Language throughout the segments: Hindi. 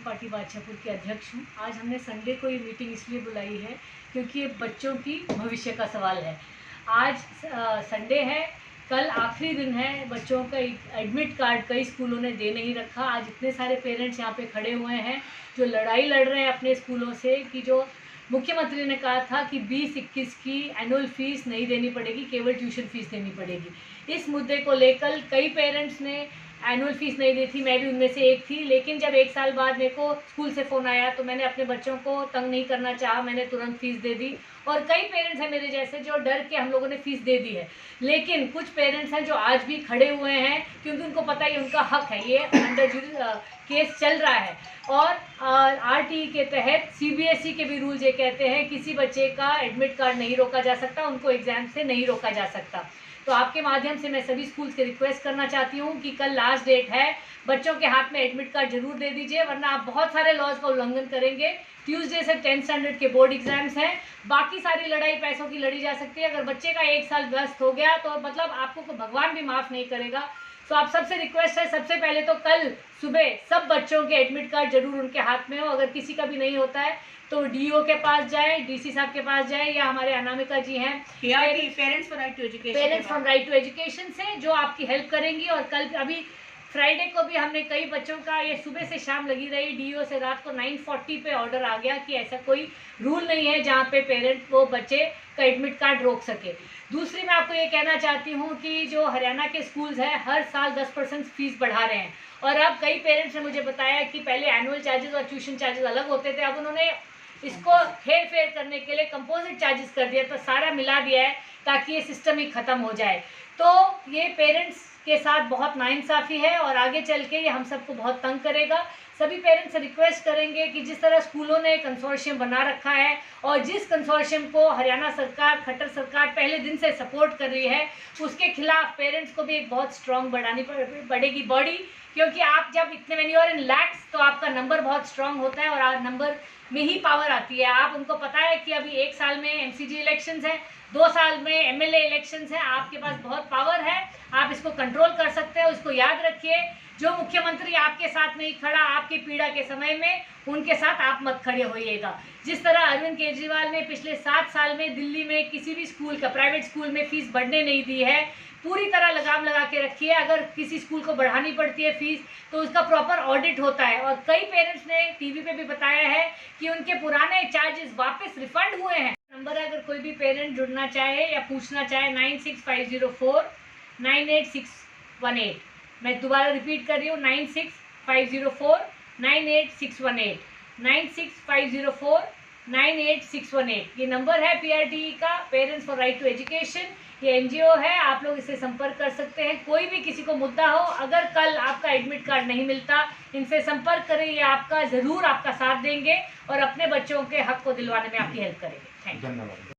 पार्टी बादशाहपुर के अध्यक्ष हूँ। आज हमने संडे को ये मीटिंग इसलिए बुलाई है क्योंकि ये बच्चों की भविष्य का सवाल है। आज संडे है, कल आखिरी दिन है। बच्चों का एडमिट कार्ड कई स्कूलों ने दे नहीं रखा। आज इतने सारे पेरेंट्स यहाँ पे खड़े हुए हैं जो लड़ाई लड़ रहे हैं अपने स्कूलों से कि जो मुख्यमंत्री ने कहा था कि 20-21 की एनुअल फीस नहीं देनी पड़ेगी, केवल ट्यूशन फीस देनी पड़ेगी। इस मुद्दे को लेकर कई पेरेंट्स ने एनुअल फीस नहीं दी थी, मैं भी उनमें से एक थी। लेकिन जब 1 साल बाद मेरे को स्कूल से फ़ोन आया तो मैंने अपने बच्चों को तंग नहीं करना चाहा, मैंने तुरंत फीस दे दी। और कई पेरेंट्स हैं मेरे जैसे जो डर के हम लोगों ने फीस दे दी है। लेकिन कुछ पेरेंट्स हैं जो आज भी खड़े हुए हैं क्योंकि उनको पता है उनका हक है, ये अंडर केस चल रहा है। और आरटीई के तहत सीबीएसई के भी रूल्स ये कहते हैं किसी बच्चे का एडमिट कार्ड नहीं रोका जा सकता, उनको एग्ज़ाम से नहीं रोका जा सकता। तो आपके माध्यम से मैं सभी स्कूल्स के रिक्वेस्ट करना चाहती हूँ कि कल लास्ट डेट है, बच्चों के हाथ में एडमिट कार्ड जरूर दे दीजिए, वरना आप बहुत सारे लॉज का उल्लंघन करेंगे। ट्यूसडे से 10th स्टैंडर्ड के बोर्ड एग्जाम्स हैं, बाकी सारी लड़ाई पैसों की लड़ी जा सकती है। अगर बच्चे का 1 साल व्यस्त हो गया तो मतलब आपको भगवान भी माफ़ नहीं करेगा। तो आप सबसे रिक्वेस्ट है, सबसे पहले तो कल सुबह सब बच्चों के एडमिट कार्ड जरूर उनके हाथ में हो। अगर किसी का भी नहीं होता है तो डीओ के पास जाए, डीसी साहब के पास जाए, या हमारे अनामिका जी हैं parents from right to education से जो आपकी हेल्प करेंगी। और कल अभी फ्राइडे को भी हमने कई बच्चों का ये सुबह से शाम लगी रही, डीओ से रात को 9:40 पे ऑर्डर आ गया कि ऐसा कोई रूल नहीं है जहाँ पे पेरेंट वो बच्चे का एडमिट कार्ड रोक सके। दूसरी मैं आपको ये कहना चाहती हूँ कि जो हरियाणा के स्कूल्स हैं हर साल 10% फीस बढ़ा रहे हैं। और अब कई पेरेंट्स ने मुझे बताया कि पहले एनुअल चार्जेस और ट्यूशन चार्जेस अलग होते थे, अब उन्होंने इसको हेर फेर करने के लिए कंपोजिट चार्जेस कर दिया, तो सारा मिला दिया है ताकि ये सिस्टम ही ख़त्म हो जाए। तो ये पेरेंट्स के साथ बहुत नाइंसाफ़ी है और आगे चल के ये हम सबको बहुत तंग करेगा। सभी पेरेंट्स से रिक्वेस्ट करेंगे कि जिस तरह स्कूलों ने कंसोर्शियम बना रखा है और जिस कंसोर्शियम को हरियाणा सरकार, खट्टर सरकार पहले दिन से सपोर्ट कर रही है, उसके खिलाफ पेरेंट्स को भी एक बहुत स्ट्रॉन्ग बढ़ेगी बॉडी। क्योंकि आप जब इतने मैनी और इन लैक्स तो आपका नंबर बहुत स्ट्रॉन्ग होता है और आज नंबर में ही पावर आती है। आप उनको पता है कि अभी 1 साल में एमसीजी इलेक्शंस हैं, 2 साल में एमएलए इलेक्शंस हैं, आपके पास बहुत पावर है, आप इसको कंट्रोल कर सकते हैं। उसको याद रखिए, जो मुख्यमंत्री आपके साथ नहीं खड़ा आपकी पीड़ा के समय में, उनके साथ आप मत खड़े होइएगा। जिस तरह अरविंद केजरीवाल ने पिछले 7 साल में दिल्ली में किसी भी स्कूल का, प्राइवेट स्कूल में फीस बढ़ने नहीं दी है, पूरी तरह लगाम लगा के रखी है। अगर किसी स्कूल को बढ़ानी पड़ती है फीस तो उसका प्रॉपर ऑडिट होता है। और कई पेरेंट्स ने टीवी पे भी बताया है कि उनके पुराने चार्जेस वापस रिफंड हुए हैं। नंबर है, अगर कोई भी पेरेंट जुड़ना चाहे या पूछना चाहे, 9650498618। मैं दोबारा रिपीट कर रही हूँ, 9650498618, 9650498618। ये नंबर है पीआरटीई का, parents for right to education. ये एनजीओ है, आप लोग इससे संपर्क कर सकते हैं। कोई भी किसी को मुद्दा हो, अगर कल आपका एडमिट कार्ड नहीं मिलता, इनसे संपर्क करें, ये आपका ज़रूर आपका साथ देंगे और अपने बच्चों के हक को दिलवाने में आपकी हेल्प करेंगे। Thank you.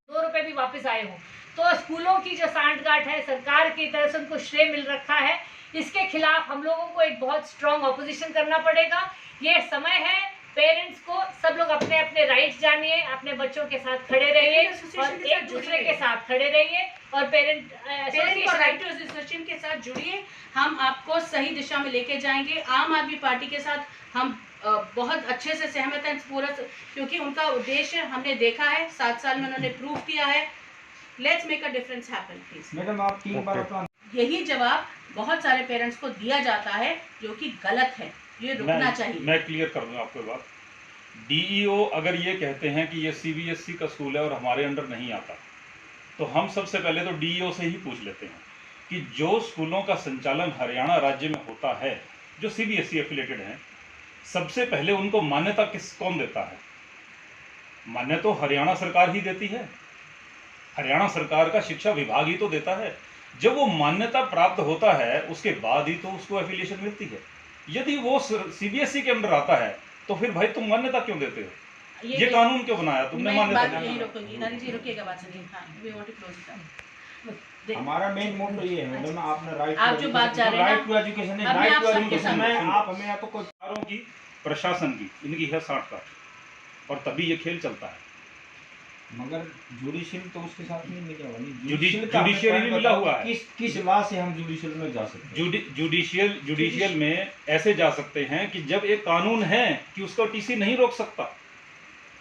2 रुपये भी वापस आए हों तो स्कूलों की जो सांठगांठ है, सरकार की तरफ से उनको श्रेय मिल रखा है, इसके खिलाफ हम लोगों को एक बहुत स्ट्रॉन्ग ऑपोजिशन करना पड़ेगा। ये समय है, पेरेंट्स को सब लोग अपने अपने राइट्स जानिए, अपने बच्चों के साथ खड़े रहिए और एक दूसरे के साथ खड़े रहिए और पेरेंट राइट टू एजुकेशन के साथ जुड़िए। हम आपको सही दिशा में लेके जाएंगे। आम आदमी पार्टी के साथ हम बहुत अच्छे से सहमत हैं पूरा, क्योंकि उनका उद्देश्य हमने देखा है, 7 साल में उन्होंने प्रूव किया है। Let's make a difference happen please. Madam आप 3 बार यही जवाब बहुत सारे पेरेंट्स को दिया जाता है जो कि गलत है, ये रुकना चाहिए। मैं क्लियर कर दूं आपको बात। डीईओ अगर ये कहते हैं कि ये सीबीएसई का स्कूल है और हमारे अंडर नहीं आता, तो हम सबसे पहले तो डीईओ से ही पूछ लेते हैं कि जो स्कूलों का संचालन हरियाणा राज्य में होता है, जो सीबीएसई एफिलेटेड हैं, सबसे पहले उनको मान्यता कौन देता है? मान्यता तो हरियाणा सरकार ही देती है। हरियाणा सरकार का शिक्षा विभाग ही तो देता है। जब वो मान्यता प्राप्त होता है उसके बाद ही तो उसको एफिलिएशन मिलती है। यदि वो सीबीएसई के अंडर आता है तो फिर भाई तुम मान्यता क्यों देते हो? ये कानून क्यों बनाया तुमने? मान्यता हमारा मेन मोटो ये है मैडम, आपने आप जो बात चाह रहे हैं, राइट टू एजुकेशन है, राइट टू एजुकेशन में आप हमें या तो कोई की प्रशासन की इनकी है 60 का, और तभी ये खेल चलता है। मगर जुडिशियल तो उसके साथ नहीं मिला हुआ नहीं। जुडिशियल भी मिला हुआ है। किस लॉ से हम जुडिशियल में जा सकते हैं? जुडिशियल में ऐसे जा सकते हैं कि जब एक कानून है कि उसको टीसी नहीं रोक सकता,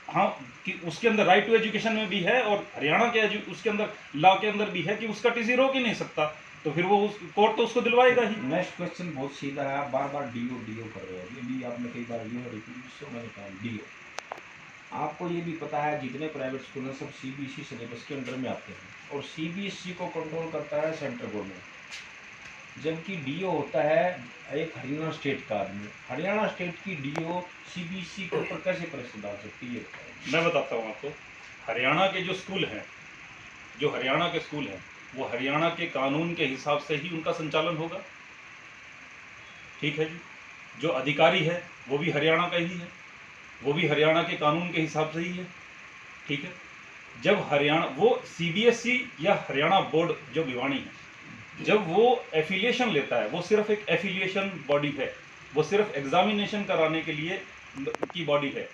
हाँ, कि उसके अंदर राइट टू एजुकेशन में भी है और हरियाणा के उसके अंदर लॉ के अंदर भी है कि उसका टीसी रोक ही नहीं सकता, तो फिर वो कोर्ट तो उसको दिलवाएगा ही। नेक्स्ट क्वेश्चन बहुत सीधा है, आप बार बार डीओ कर रहे हो, ये भी आपने कई बार ये रिपीट मैंने कहा डीओ। आपको ये भी पता है जितने प्राइवेट स्कूल हैं सब सीबीएसई सिलेबस के अंडर में आते हैं और सीबीएसई को कंट्रोल करता है सेंट्रल गवर्नमेंट, जबकि डीओ होता है एक हरियाणा स्टेट का आदमी। हरियाणा स्टेट की डीओ सीबीएसई के ऊपर कैसे प्रेशर डाल सकती है? मैं बताता हूँ आपको। हरियाणा के जो स्कूल हैं, जो हरियाणा के स्कूल हैं, वो हरियाणा के कानून के हिसाब से ही उनका संचालन होगा, ठीक है जी। जो अधिकारी है वो भी हरियाणा का ही है, वो भी हरियाणा के कानून के हिसाब से ही है, ठीक है। जब हरियाणा वो सीबीएसई या हरियाणा बोर्ड जो भिवानी है, जब वो एफिलिएशन लेता है, वो सिर्फ एक एफिलिएशन बॉडी है, वो सिर्फ एग्जामिनेशन कराने के लिए की बॉडी है,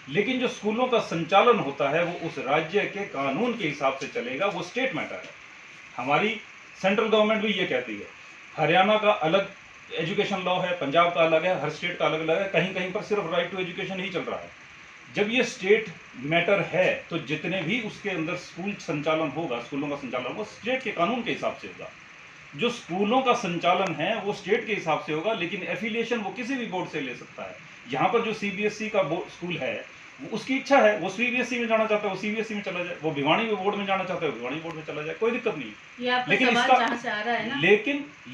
लेकिन जो स्कूलों का संचालन होता है वो उस राज्य के कानून के हिसाब से चलेगा, वो स्टेट मैटर है। हमारी सेंट्रल गवर्नमेंट भी ये कहती है, हरियाणा का अलग एजुकेशन लॉ है, पंजाब का अलग है, हर स्टेट का अलग अलग है, कहीं कहीं पर सिर्फ राइट टू एजुकेशन ही चल रहा है। जब ये स्टेट मैटर है तो जितने भी उसके अंदर स्कूल संचालन होगा, स्कूलों का संचालन वो स्टेट के कानून के हिसाब से होगा। जो स्कूलों का संचालन है वो स्टेट के हिसाब से होगा, लेकिन एफिलिएशन वो किसी भी बोर्ड से ले सकता है। यहाँ पर जो सीबीएसई का स्कूल है, उसकी इच्छा है, वो सीबीएसई में जाना चाहता है वो सीबीएसई में चला जाए, वो भिवानी बोर्ड में जाना चाहता है वो भिवानी बोर्ड में चला जाए, कोई दिक्कत नहीं। ये आपका लेकिन सवाल इसका जहाँ से आ रहा है ना,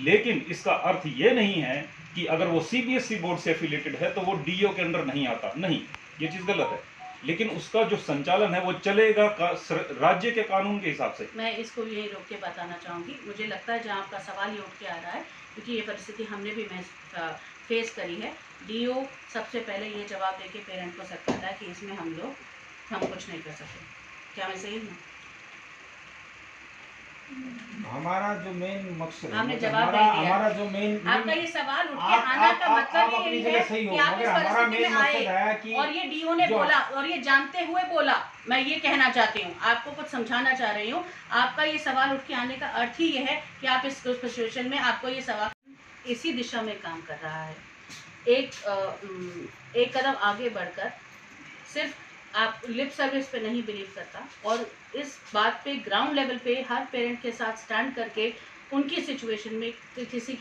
लेकिन इसका अर्थ ये नहीं है कि अगर वो सीबीएसई बोर्ड से एफिलिएटेड है तो वो डीओ के अंडर नहीं आता, नहीं, ये चीज गलत है। लेकिन उसका जो संचालन है वो चलेगा राज्य के कानून के हिसाब से। मैं इसको यही रोक के बताना चाहूँगी। मुझे लगता है जहाँ आपका सवाल ये उठ के आ रहा है, क्योंकि ये परिस्थिति हमने भी फेस करी है। डीओ सबसे पहले ये जवाब देके पेरेंट को सकता है कि इसमें हम कुछ नहीं कर सकते। क्या मैं सही हूँ? हमारा जो मेन मकसद आपने जवाब नहीं दिया। हमारा जो मेन आपका ये सवाल उठ के आना का मतलब यही है कि आप इस परिस्थिति में आए और ये डीओ ने बोला और ये जानते हुए बोला। मैं ये कहना चाहती हूँ, आपको कुछ समझाना चाह रही हूँ। आपका ये सवाल उठ के आने का अर्थ ही ये है कि आप इस सिचुएशन में आपको ये सवाल इसी दिशा में काम कर रहा है। एक कदम आगे बढ़कर सिर्फ आप लिप सर्विस पे नहीं बिलीव करता और इस बात पे ग्राउंड लेवल पे हर पेरेंट के साथ स्टैंड करके उनकी सिचुएशन में, किसी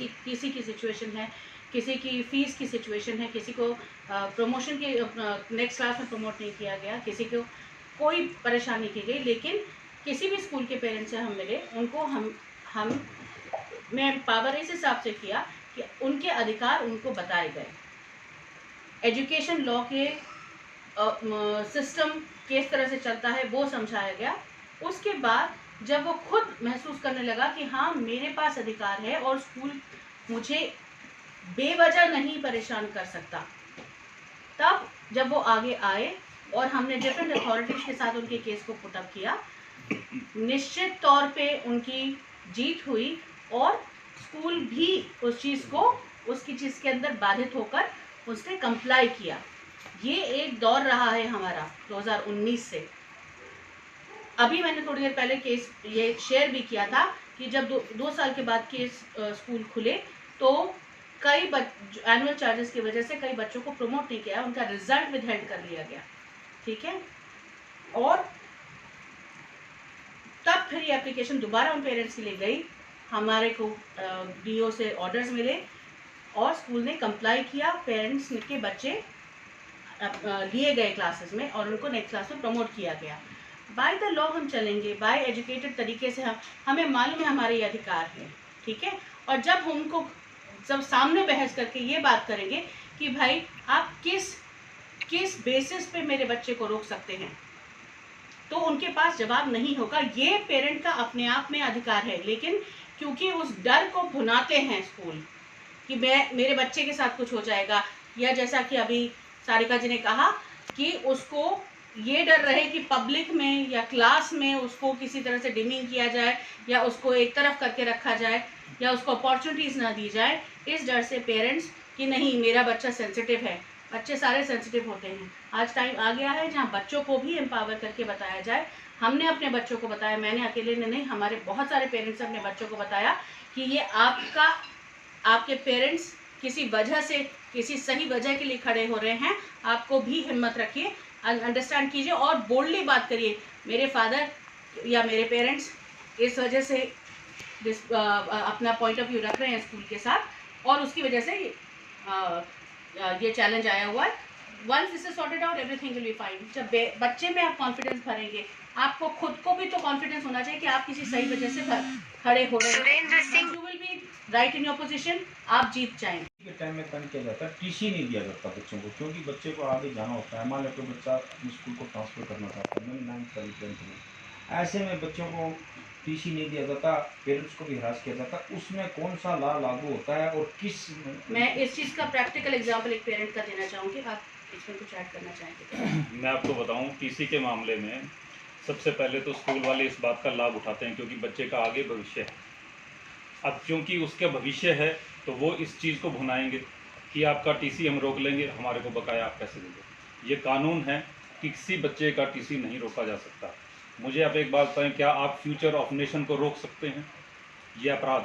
की सिचुएशन है, किसी की फीस की सिचुएशन है, किसी को प्रमोशन के नेक्स्ट क्लास में प्रमोट नहीं किया गया, किसी को कोई परेशानी की गई, लेकिन किसी भी स्कूल के पेरेंट्स से हम मिले, उनको मैं पावर इस हिसाब से किया कि उनके अधिकार उनको बताए गए। एजुकेशन लॉ के सिस्टम किस तरह से चलता है वो समझाया गया। उसके बाद जब वो खुद महसूस करने लगा कि हाँ मेरे पास अधिकार है और स्कूल मुझे बेवजह नहीं परेशान कर सकता, तब जब वो आगे आए और हमने डिफरेंट अथॉरिटीज़ के साथ उनके केस को पुट अप किया, निश्चित तौर पे उनकी जीत हुई और स्कूल भी उस चीज़ को उसकी चीज़ के अंदर बाधित होकर उसने कंप्लाई किया। ये एक दौर रहा है हमारा 2019 से। अभी मैंने थोड़ी देर पहले केस ये शेयर भी किया था कि जब दो साल के बाद केस स्कूल खुले तो कई एनुअल चार्जेस की वजह से कई बच्चों को प्रमोट नहीं किया, उनका रिजल्ट विदहेल्ड कर लिया गया, ठीक है। और तब फिर ये एप्लीकेशन दोबारा उन पेरेंट्स के लिए गई, हमारे को डीओ से ऑर्डर्स मिले और स्कूल ने कंप्लाई किया, पेरेंट्स के बच्चे लिए गए क्लासेस में और उनको नेक्स्ट क्लास में प्रमोट किया गया। बाय द लॉ हम चलेंगे, बाय एजुकेटेड तरीके से हमें मालूम है हमारे ये अधिकार है, ठीक है। और जब सामने बहस करके ये बात करेंगे कि भाई आप किस बेसिस पे मेरे बच्चे को रोक सकते हैं, तो उनके पास जवाब नहीं होगा। ये पेरेंट का अपने आप में अधिकार है, लेकिन क्योंकि उस डर को भुनाते हैं स्कूल कि मेरे बच्चे के साथ कुछ हो जाएगा, या जैसा कि अभी सारिका जी ने कहा कि उसको ये डर रहे कि पब्लिक में या क्लास में उसको किसी तरह से डिमिंग किया जाए या उसको एक तरफ करके रखा जाए या उसको अपॉर्चुनिटीज़ ना दी जाए, इस डर से पेरेंट्स कि नहीं मेरा बच्चा सेंसिटिव है, बच्चे सारे सेंसिटिव होते हैं। आज टाइम आ गया है जहाँ बच्चों को भी एम्पावर करके बताया जाए। हमने अपने बच्चों को बताया, मैंने अकेले ने नहीं, हमारे बहुत सारे पेरेंट्स ने अपने बच्चों को बताया कि ये आपके पेरेंट्स किसी वजह से, किसी सही वजह के लिए खड़े हो रहे हैं। आपको भी हिम्मत रखिए, अंडरस्टैंड कीजिए और बोल्डली बात करिए। मेरे फादर या मेरे पेरेंट्स इस वजह से अपना पॉइंट ऑफ व्यू रख रहे हैं स्कूल के साथ और उसकी वजह से ये चैलेंज आया हुआ है। Once this is sorted out everything will be fine. जब बच्चे में आप कॉन्फिडेंस भरेंगे, आपको खुद को भी तो कॉन्फिडेंस होना चाहिए कि आप किसी सही वजह से खड़े हो रहे हैं। You will be right in your position, आप जीत जाएंगे। के टाइम में तंग किया जाता है, टीसी नहीं दिया जाता बच्चों को, क्योंकि बच्चे को आगे जाना होता है। मान लो कोई बच्चा अपने स्कूल को ट्रांसफ़र करना चाहता है, मैंने 9th 10th में, ऐसे में बच्चों को टीसी नहीं दिया जाता, पेरेंट्स को भी हरास किया जाता। उसमें कौन सा लॉ लागू होता है और किस? मैं इस चीज़ का प्रैक्टिकल एग्जाम्पल एक पेरेंट का देना चाहूँगी। आप इसमें कुछ ऐड करना चाहेंगे? मैं आपको बताऊं, टीसी के मामले में सबसे पहले तो स्कूल वाले इस बात का लाभ उठाते हैं क्योंकि बच्चे का आगे भविष्य है। अब क्योंकि उसका भविष्य है तो वो इस चीज़ को भुनाएंगे कि आपका टीसी हम रोक लेंगे, हमारे को बकाया आप कैसे देंगे। ये कानून है कि किसी बच्चे का टीसी नहीं रोका जा सकता। मुझे आप एक बात बताएं, क्या आप फ्यूचर ऑफ नेशन को रोक सकते हैं? ये अपराध।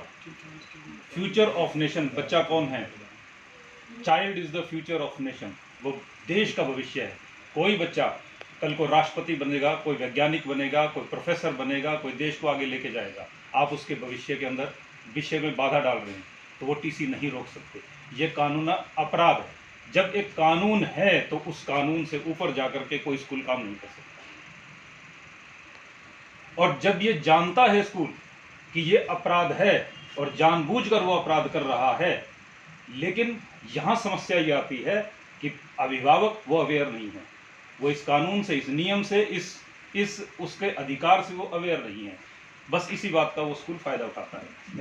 फ्यूचर ऑफ नेशन, बच्चा कौन है? Child is the future of nation, वो देश का भविष्य है। कोई बच्चा कल को राष्ट्रपति बनेगा, कोई वैज्ञानिक बनेगा, कोई प्रोफेसर बनेगा, कोई देश को आगे लेके जाएगा। आप उसके भविष्य के अंदर विषय में बाधा डाल रहे हैं तो वो टीसी नहीं रोक सकते। ये कानून अपराध है। जब एक कानून है तो उस कानून से ऊपर जाकर के कोई स्कूल काम नहीं कर सकता। और जब ये जानता है स्कूल कि ये अपराध है और जानबूझकर वो अपराध कर रहा है, लेकिन यहाँ समस्या ये आती है कि अभिभावक वो अवेयर नहीं है, वो इस कानून से, इस नियम से, इस उसके अधिकार से वो अवेयर नहीं है। बस इसी बात का वो स्कूल फ़ायदा उठाता है।